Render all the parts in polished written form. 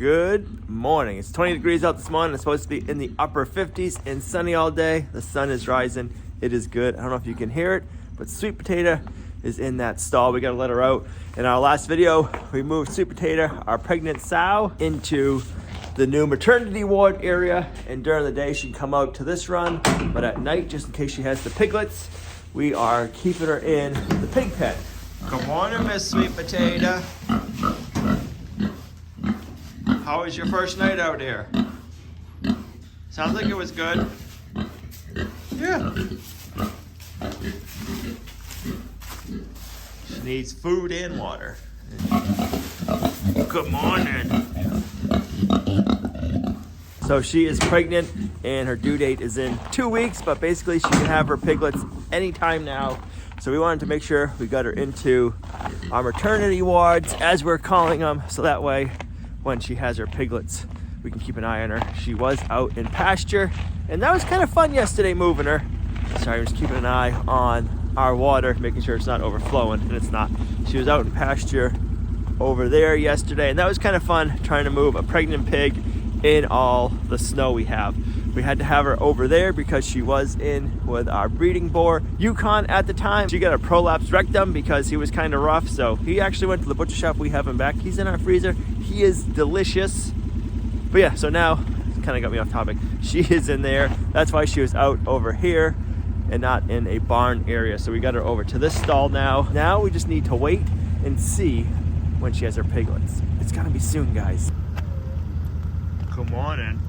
Good morning. It's 20 degrees out this morning. It's supposed to be in the upper 50s and sunny all day. The sun is rising. It is good. I don't know if you can hear it, but Sweet Potato is in that stall. We gotta let her out. In our last video, we moved Sweet Potato, our pregnant sow, into the new maternity ward area. And during the day, she'd come out to this run. But at night, just in case she has the piglets, we are keeping her in the pig pen. Good morning, Miss Sweet Potato. How was your first night out here? Sounds like it was good. Yeah. She needs food and water. Good morning. So she is pregnant and her due date is in 2 weeks, but basically she can have her piglets anytime now. So we wanted to make sure we got her into our maternity wards, as we're calling them, so that way when she has her piglets, we can keep an eye on her. She was out in pasture, and that was kind of fun yesterday moving her. Sorry, I'm just keeping an eye on our water, making sure it's not overflowing, and it's not. She was out in pasture over there yesterday, and that was kind of fun, trying to move a pregnant pig in all the snow we have. We had to have her over there because she was in with our breeding boar, Yukon, at the time. She got a prolapse rectum because he was kind of rough, so he actually went to the butcher shop. We have him back. He's in our freezer. He is delicious. But yeah, so now, kind of got me off topic. She is in there. That's why she was out over here and not in a barn area. So we got her over to this stall now. Now we just need to wait and see when she has her piglets. It's gonna be soon, guys. Good morning.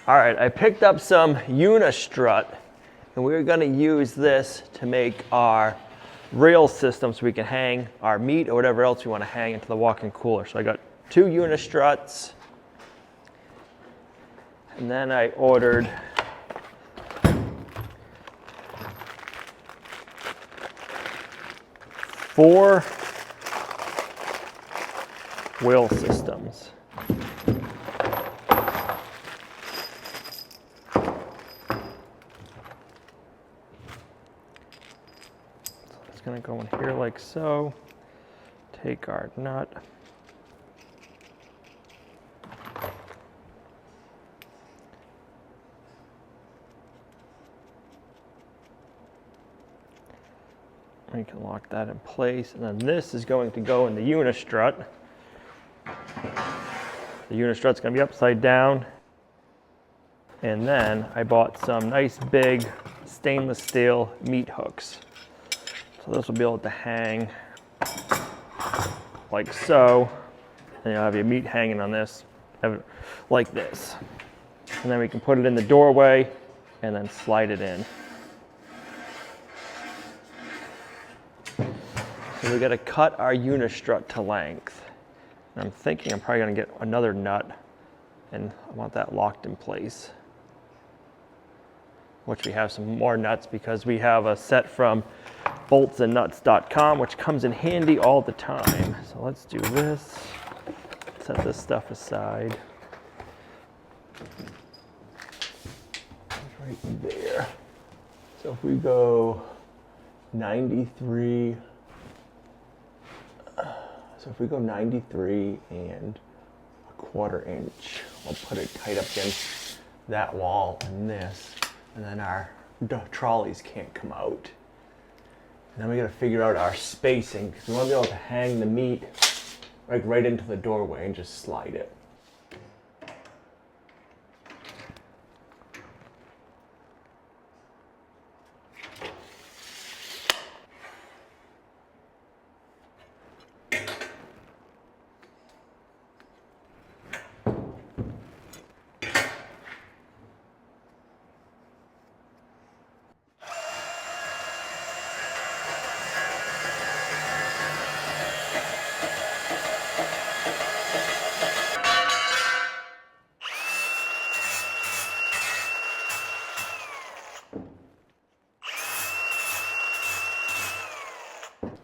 All right, I picked up some unistrut, and we're gonna use this to make our rail system so we can hang our meat or whatever else we wanna hang into the walk-in cooler. So I got 2 unistruts, and then I ordered four wheel systems. It's going to go in here like so. Take our nut. We can lock that in place, and then this is going to go in the unistrut. The unistrut's going to be upside down. And then I bought some nice big stainless steel meat hooks. So this will be able to hang like so, and you'll have your meat hanging on this, like this. And then we can put it in the doorway and then slide it in. So we got to cut our unistrut to length. And I'm thinking I'm probably going to get another nut, and I want that locked in place. Which we have some more nuts because we have a set from boltsandnuts.com, which comes in handy all the time. So let's do this. Set this stuff aside. Right there. So if we go 93, and 1/4 inch, we'll put it tight up against that wall and this. And then our trolleys can't come out. And then we gotta figure out our spacing, because we want to be able to hang the meat like right into the doorway and just slide it.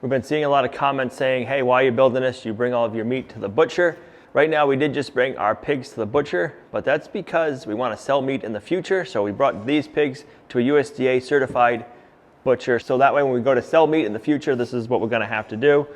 We've been seeing a lot of comments saying, hey, while you're building this, you bring all of your meat to the butcher. Right now, we did just bring our pigs to the butcher, but that's because we want to sell meat in the future. So we brought these pigs to a USDA certified butcher. So that way, when we go to sell meat in the future, this is what we're going to have to do.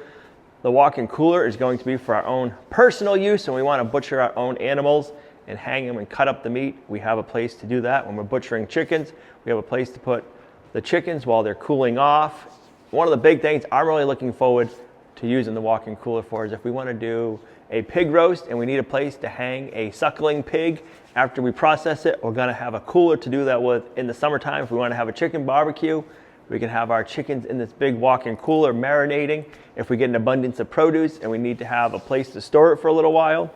The walk-in cooler is going to be for our own personal use, and we want to butcher our own animals and hang them and cut up the meat. We have a place to do that. When we're butchering chickens, we have a place to put the chickens while they're cooling off. One of the big things I'm really looking forward to using the walk-in cooler for is if we want to do a pig roast and we need a place to hang a suckling pig after we process it, we're going to have a cooler to do that with in the summertime. If we want to have a chicken barbecue, we can have our chickens in this big walk-in cooler marinating. If we get an abundance of produce and we need to have a place to store it for a little while,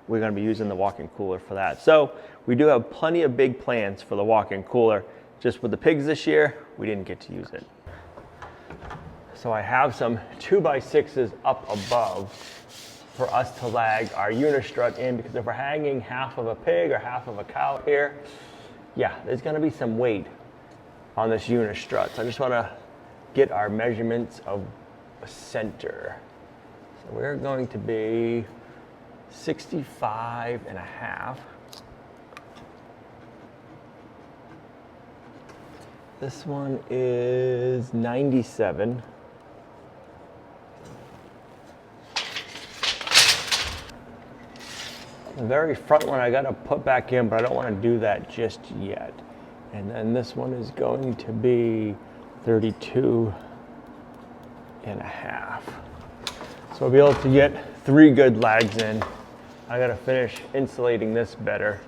we're going to be using the walk-in cooler for that. So we do have plenty of big plans for the walk-in cooler. Just with the pigs this year, we didn't get to use it. So I have some 2x6s up above for us to lag our unistrut in, because if we're hanging half of a pig or half of a cow here, yeah, there's going to be some weight on this unistrut. So I just want to get our measurements of center. So we're going to be 65.5. This one is 97. The very front one I gotta put back in, but I don't want to do that just yet. And then this one is going to be 32.5. So I'll be able to get 3 good lags in. I gotta finish insulating this better.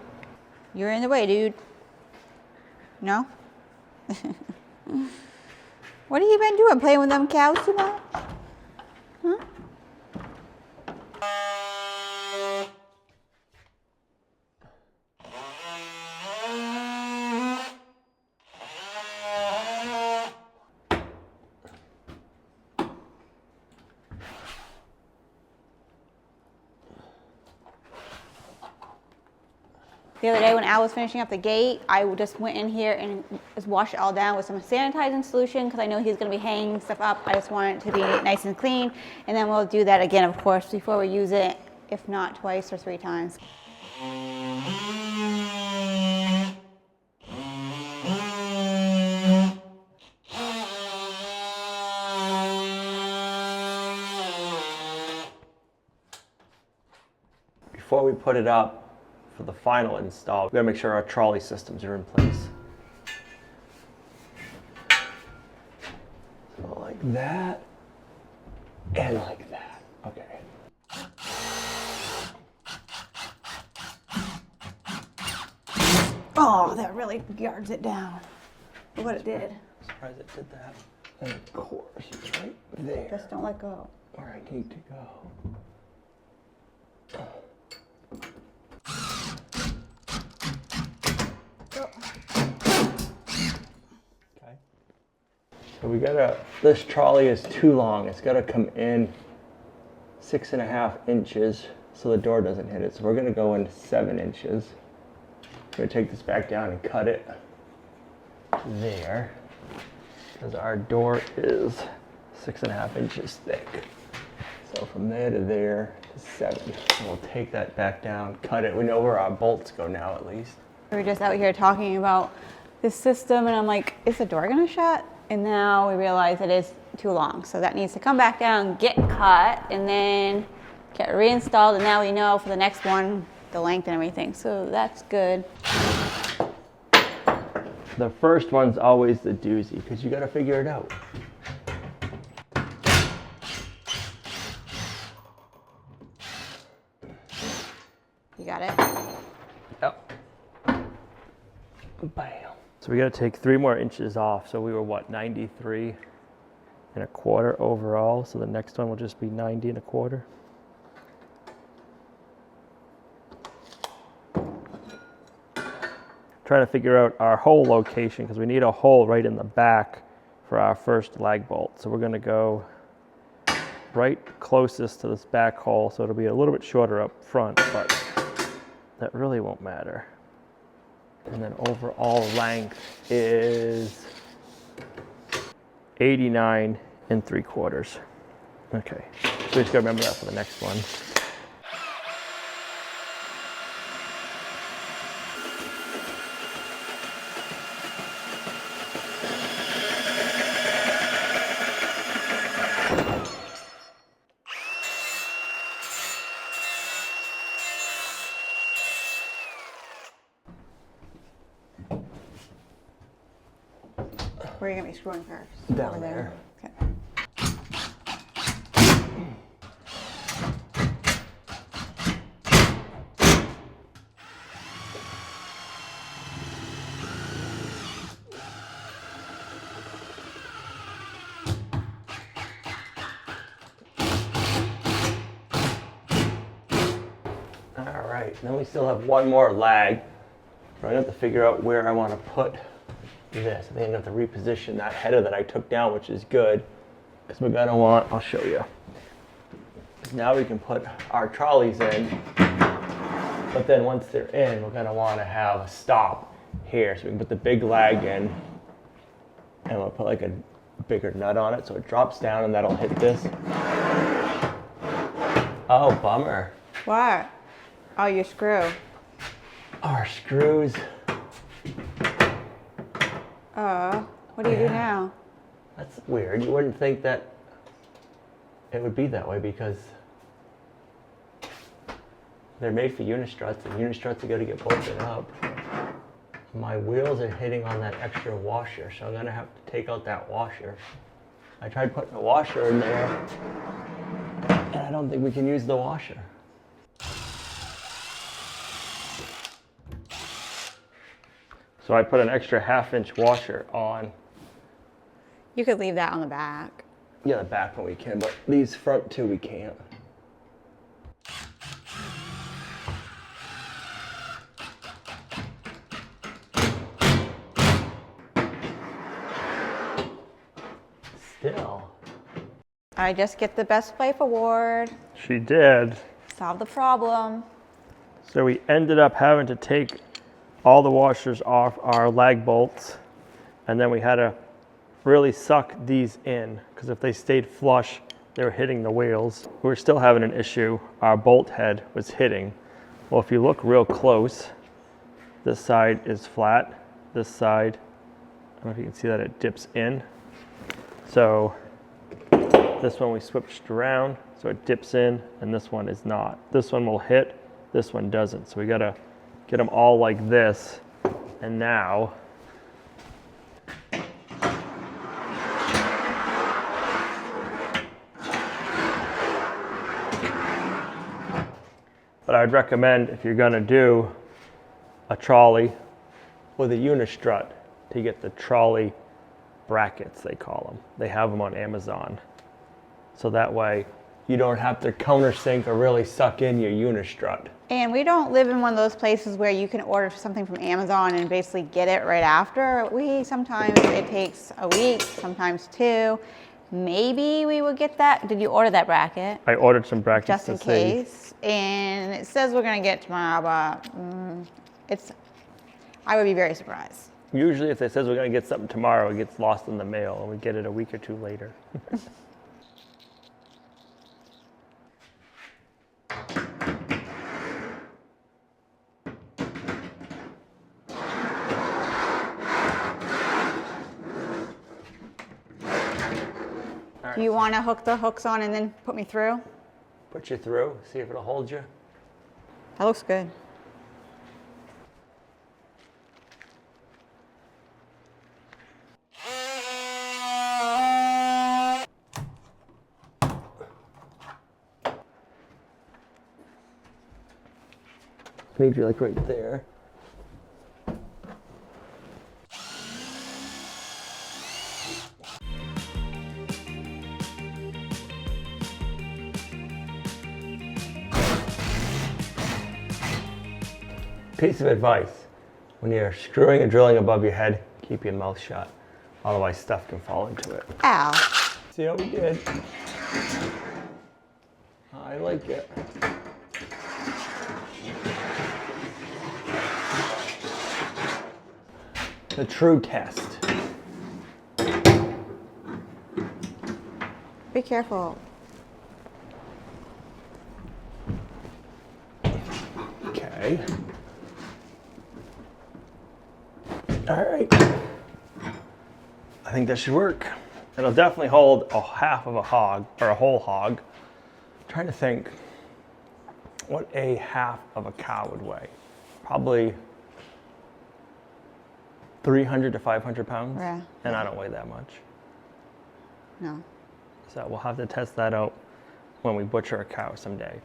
You're in the way, dude. No? What have you been doing? Playing with them cows too much? Huh? The other day when Al was finishing up the gate, I just went in here and just washed it all down with some sanitizing solution because I know he's going to be hanging stuff up. I just want it to be nice and clean. And then we'll do that again, of course, before we use it, if not twice or 3 times. Before we put it up for the final install, we gotta make sure our trolley systems are in place. So like that, and like that, okay. Oh, that really yards it down. Look what it did. I'm surprised it did that. And of course, it's right there. Just don't let go. Where I need to go. So we gotta, this trolley is too long. It's gotta come in 6.5 inches so the door doesn't hit it. So we're gonna go in 7 inches. I'm gonna take this back down and cut it there, because our door is 6.5 inches thick. So from there to there is 7. So we'll take that back down, cut it. We know where our bolts go now at least. We were just out here talking about this system and I'm like, is the door gonna shut? And now we realize it is too long. So that needs to come back down, get cut, and then get reinstalled. And now we know for the next one, the length and everything. So that's good. The first one's always the doozy because you got to figure it out. You got it? Yep. Bam. So we got to take 3 more inches off. So we were what, 93.25 overall. So the next one will just be 90.25. Trying to figure out our hole location because we need a hole right in the back for our first lag bolt. So we're going to go right closest to this back hole, so it'll be a little bit shorter up front, but that really won't matter. And then overall length is 89.75. Okay, so we just gotta remember that for the next one. Where are you gonna be screwing first? Down Over there. Okay. All right, then we still have one more lag. I'm gonna have to figure out where I want to put this. I think I'm gonna have to reposition that header that I took down, which is good, because we're gonna want, I'll show you. Now we can put our trolleys in, but then once they're in, we're gonna want to have a stop here. So we can put the big lag in, and we'll put like a bigger nut on it so it drops down and that'll hit this. Oh, bummer. What? Oh, your screw. Our screws. What do you do now? That's weird. You wouldn't think that it would be that way because they're made for unistruts, and unistruts are going to get bolted up. My wheels are hitting on that extra washer, so I'm going to have to take out that washer. I tried putting a washer in there, and I don't think we can use the washer. So I put an extra 1/2-inch washer on. You could leave that on the back. Yeah, the back one we can, but these front two we can't. Still. I just get the best wife award. She did. Solve the problem. So we ended up having to take all the washers off our lag bolts, and then we had to really suck these in because if they stayed flush, they were hitting the wheels. We were still having an issue. Our bolt head was hitting. Well, if you look real close, this side is flat. This side, I don't know if you can see that it dips in. So this one we switched around, so it dips in, and this one is not. This one will hit, this one doesn't. So we gotta get them all like this, and now but I'd recommend if you're gonna do a trolley with a unistrut to get the trolley brackets, they call them. They have them on Amazon. So that way you don't have to countersink or really suck in your unistrut. And we don't live in one of those places where you can order something from Amazon and basically get it right after. Sometimes it takes a week, sometimes 2. Maybe we would get that. Did you order that bracket? I ordered some brackets just in case. And it says we're gonna get it tomorrow, but I would be very surprised. Usually if it says we're gonna get something tomorrow, it gets lost in the mail and we get it a week or 2 later. Do you want to hook the hooks on and then put me through? Put you through, see if it'll hold you. That looks good. Maybe like right there. Piece of advice, when you're screwing and drilling above your head, keep your mouth shut. Otherwise stuff can fall into it. Ow. See how we did? I like it. The true test. Be careful. way. All right. I think that should work. It'll definitely hold a half of a hog, or a whole hog. I'm trying to think what a half of a cow would weigh. Probably 300 to 500 pounds. Yeah. And I don't weigh that much. No. So we'll have to test that out when we butcher a cow someday.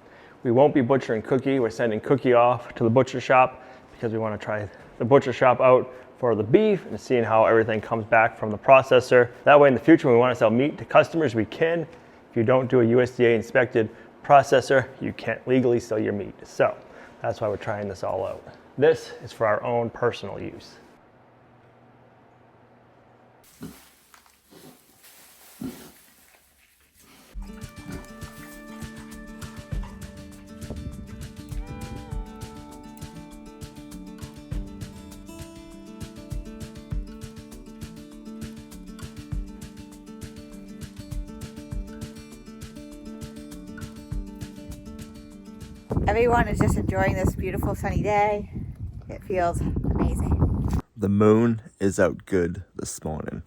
We won't be butchering Cookie. We're sending Cookie off to the butcher shop because we want to try the butcher shop out for the beef and seeing how everything comes back from the processor. That way in the future when we want to sell meat to customers, we can. If you don't do a USDA inspected processor, you can't legally sell your meat. So that's why we're trying this all out. This is for our own personal use. Everyone is just enjoying this beautiful sunny day. It feels amazing. The moon is out good this morning.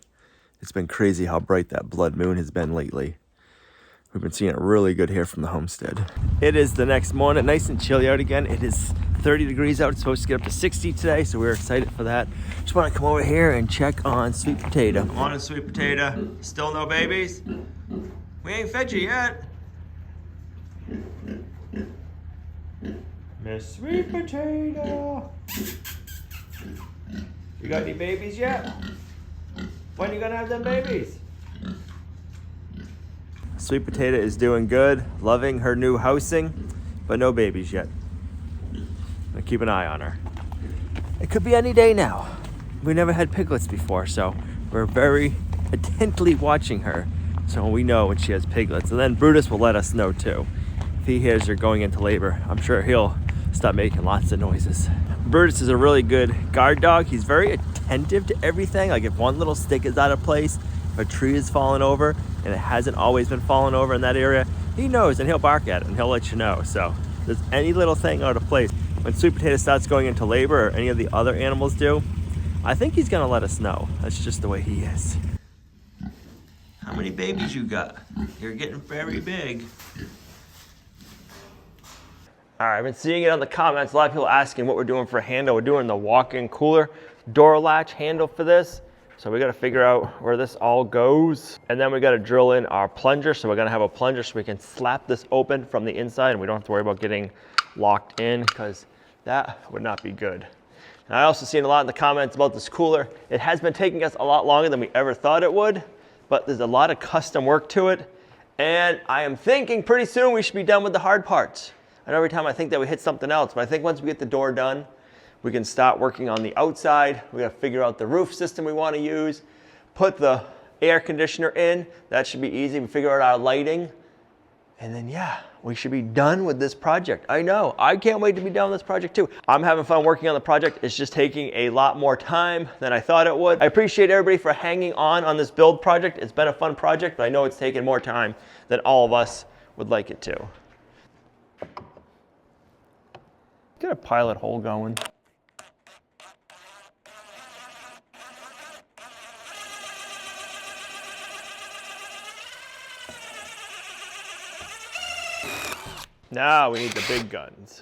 It's been crazy how bright that blood moon has been lately. We've been seeing it really good here from the homestead. It is the next morning, nice and chilly out again. It is 30 degrees out. It's supposed to get up to 60 today, so we're excited for that. Just want to come over here and check on Sweet Potato. Morning, Sweet Potato. Still no babies? We ain't fed you yet. Miss Sweet Potato. You got any babies yet? When are you gonna have them babies? Sweet Potato is doing good, loving her new housing, but no babies yet. I'll keep an eye on her. It could be any day now. We never had piglets before, so we're very intently watching her so we know when she has piglets. And then Brutus will let us know too. If he hears her going into labor, I'm sure he'll stop making lots of noises. Brutus is a really good guard dog. He's very attentive to everything. Like if one little stick is out of place, if a tree is falling over, and it hasn't always been falling over in that area, he knows and he'll bark at it and he'll let you know. So if there's any little thing out of place, when Sweet Potato starts going into labor or any of the other animals do, I think he's gonna let us know. That's just the way he is. How many babies you got? You're getting very big. All right, I've been seeing it on the comments. A lot of people asking what we're doing for a handle. We're doing the walk-in cooler door latch handle for this. So we got to figure out where this all goes. And then we got to drill in our plunger. So we're going to have a plunger so we can slap this open from the inside and we don't have to worry about getting locked in because that would not be good. And I also seen a lot in the comments about this cooler. It has been taking us a lot longer than we ever thought it would, but there's a lot of custom work to it. And I am thinking pretty soon we should be done with the hard parts. And every time I think that we hit something else, but I think once we get the door done, we can start working on the outside. We gotta figure out the roof system we wanna use, put the air conditioner in. That should be easy. We figure out our lighting. And then yeah, we should be done with this project. I know, I can't wait to be done with this project too. I'm having fun working on the project. It's just taking a lot more time than I thought it would. I appreciate everybody for hanging on this build project. It's been a fun project, but I know it's taken more time than all of us would like it to. Get a pilot hole going. Now we need the big guns.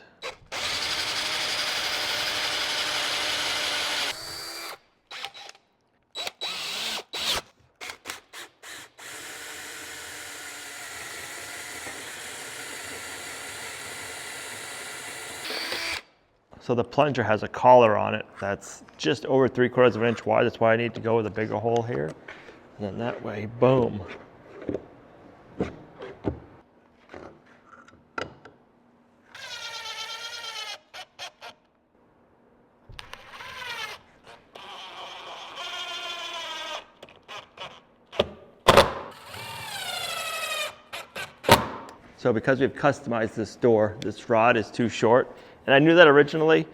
So the plunger has a collar on it that's just over 3/4 of an inch wide. That's why I need to go with a bigger hole here. And then that way, boom. So because we've customized this door, this rod is too short. And I knew that originally,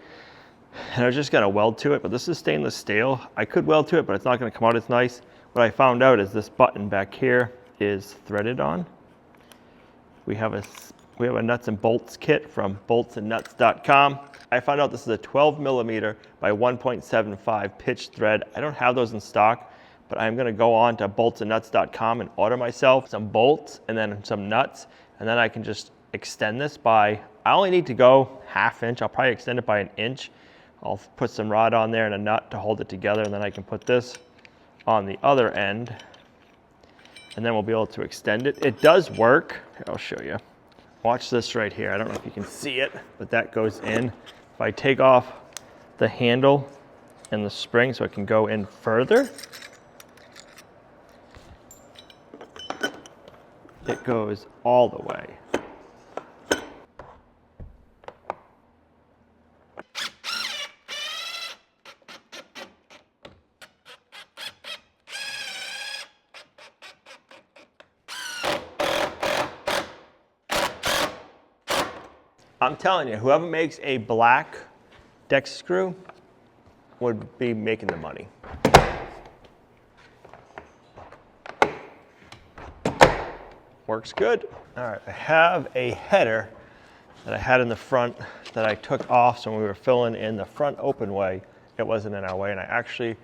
and I was just gonna weld to it, but this is stainless steel. I could weld to it, but it's not gonna come out as nice. What I found out is this button back here is threaded on. We have a We have a nuts and bolts kit from boltsandnuts.com. I found out this is a 12mm by 1.75 pitch thread. I don't have those in stock, but I'm gonna go on to boltsandnuts.com and order myself some bolts and then some nuts, and then I can just extend this by, I only need to go 1/2 inch. I'll probably extend it by 1 inch. I'll put some rod on there and a nut to hold it together, and then I can put this on the other end, and then we'll be able to extend it. It does work. Here, I'll show you. Watch this right here. I don't know if you can see it, but that goes in. If I take off the handle and the spring so it can go in further, it goes all the way. I'm telling you, whoever makes a black deck screw would be making the money. Works good. All right, I have a header that I had in the front that I took off, so when we were filling in the front open way, it wasn't in our way, and I actually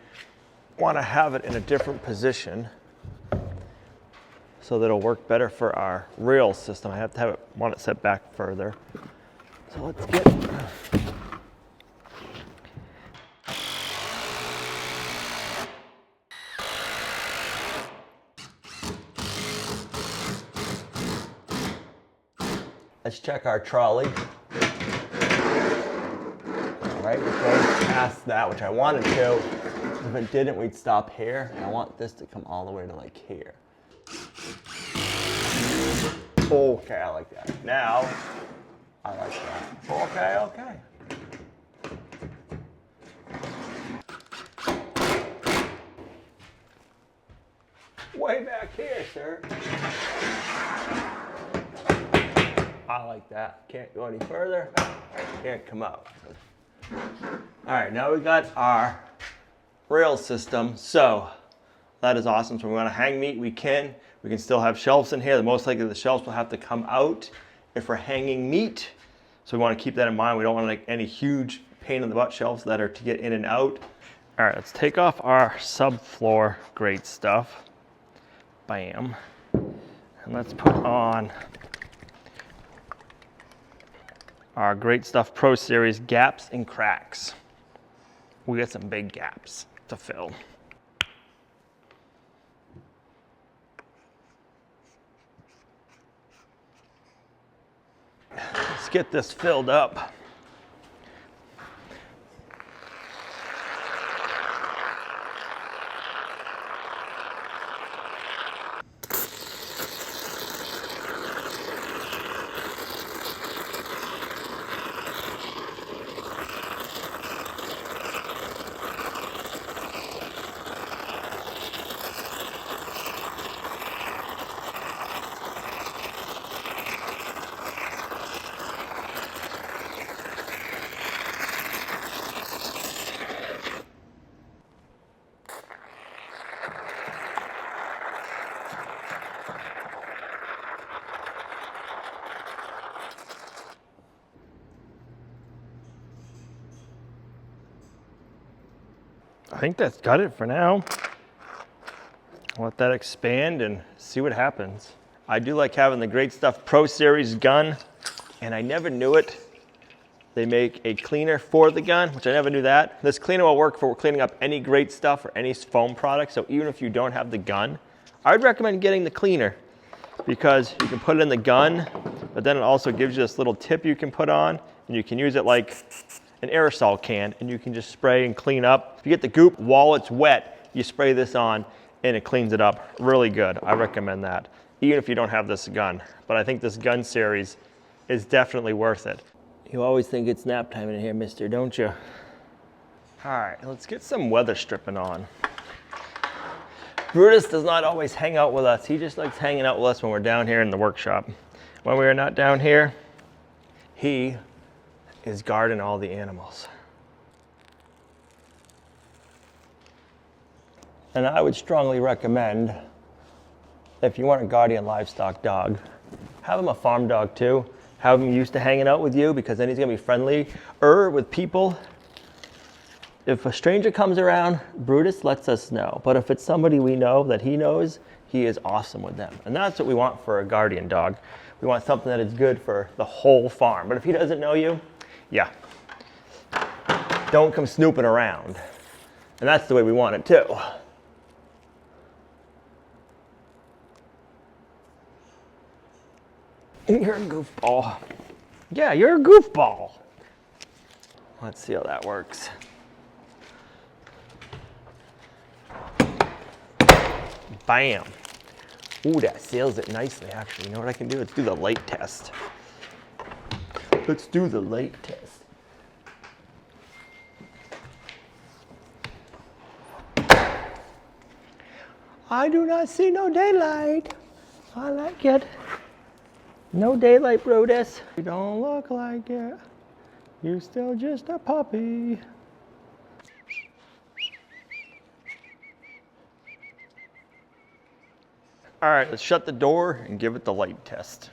want to have it in a different position so that it'll work better for our reel system. I have to have it, want it set back further. So let's get, let's check our trolley. All right, it goes past that, which I wanted to. If it didn't, we'd stop here. I want this to come all the way to like here. Okay, I like that. Now, I like that. Okay, okay. Way back here, sir. I like that. Can't go any further. Can't come out. All right, now we got our rail system. So that is awesome. So we want to hang meat, we can. We can still have shelves in here. The most likely the shelves will have to come out if we're hanging meat. So we want to keep that in mind. We don't want like any huge pain in the butt shelves that are to get in and out. All right, let's take off our subfloor grate stuff. Bam. And let's put on our Great Stuff Pro Series gaps and cracks. We got some big gaps to fill. Let's get this filled up. I think that's got it for now. Let that expand and see what happens. I do like having the Great Stuff Pro Series gun, and I never knew it. They make a cleaner for the gun, which I never knew that. This cleaner will work for cleaning up any Great Stuff or any foam product, so even if you don't have the gun, I'd recommend getting the cleaner because you can put it in the gun, but then it also gives you this little tip you can put on, and you can use it like an aerosol can, and you can just spray and clean up. If you get the goop while it's wet, you spray this on and it cleans it up really good. I recommend that, even if you don't have this gun. But I think this gun series is definitely worth it. You always think it's nap time in here, mister, don't you? All right, let's get some weather stripping on. Brutus does not always hang out with us. He just likes hanging out with us when we're down here in the workshop. When we are not down here, he is guarding all the animals. And I would strongly recommend, if you want a guardian livestock dog, have him a farm dog too. have him used to hanging out with you, because then he's gonna be friendlier with people. If a stranger comes around, Brutus lets us know. But if it's somebody we know that he knows, he is awesome with them. And that's what we want for a guardian dog. We want something that is good for the whole farm. But if he doesn't know you, yeah, don't come snooping around. And that's the way we want it too. You're a goofball. Yeah, you're a goofball. Let's see how that works. Bam. Ooh, that seals it nicely, actually. You know what I can do? Let's do the light test. Let's do the light test. I do not see no daylight. I like it. No daylight, Brutus. You don't look like it. You're still just a puppy. All right, let's shut the door and give it the light test.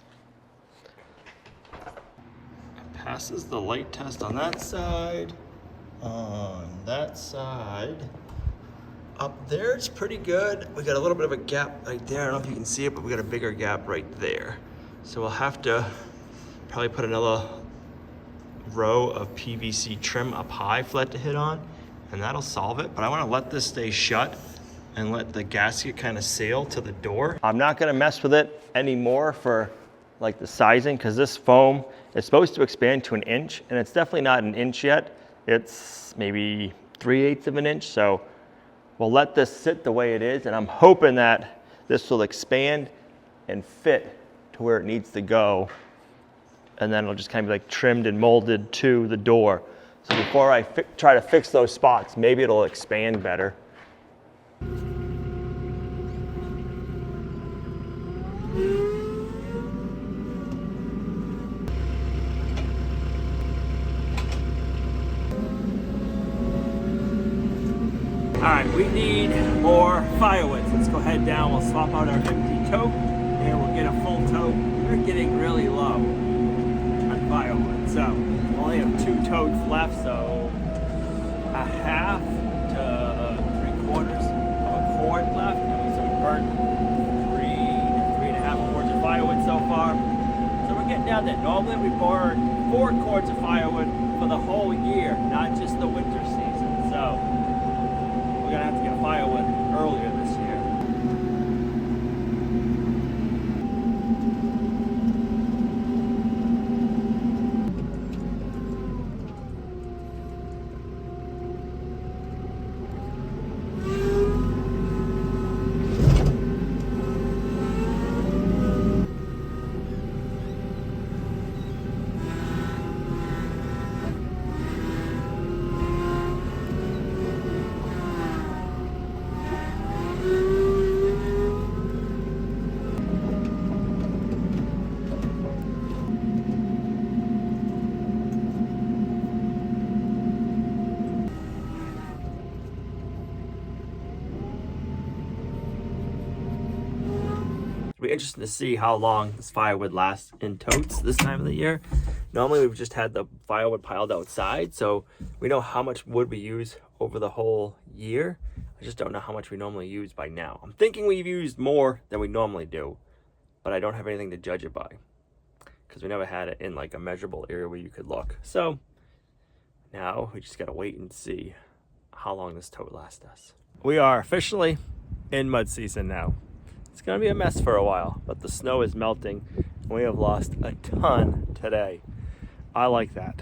It passes the light test on that side. On that side. Up there, it's pretty good. We got a little bit of a gap right there. I don't know if you can see it, but we got a bigger gap right there. So we'll have to probably put another row of PVC trim up high for that to hit on, and that'll solve it. But I want to let this stay shut and let the gasket kind of sail to the door. I'm not going to mess with it anymore for like the sizing, because this foam is supposed to expand to 1 inch, and it's definitely not 1 inch yet. It's maybe 3/8 of an inch. So we'll let this sit the way it is, and I'm hoping that this will expand and fit to where it needs to go, and then it'll just kind of be like trimmed and molded to the door. So before I try to fix those spots, maybe it'll expand better. All right, we need more firewood. So let's go head down. We'll swap out our empty tote and we'll get a full tote. We're getting really low on firewood. So we only have 2 totes left, so a half to 3/4 of a quart left. So we burned 3.5 quarts of firewood so far. So we're getting down there. Normally we burn 4 quarts of firewood for the whole year, not just the winter season. So we're gonna have to get firewood earlier this year. It'll be interesting to see how long this firewood lasts in totes this time of the year. Normally we've just had the firewood piled outside, so we know how much wood we use over the whole year. I just don't know how much we normally use by now. I'm thinking we've used more than we normally do, but I don't have anything to judge it by, because we never had it in like a measurable area where you could look. So now we just gotta wait and see how long this tote lasts us. We are officially in mud season now. It's gonna be a mess for a while, but the snow is melting and we have lost a ton today. I like that.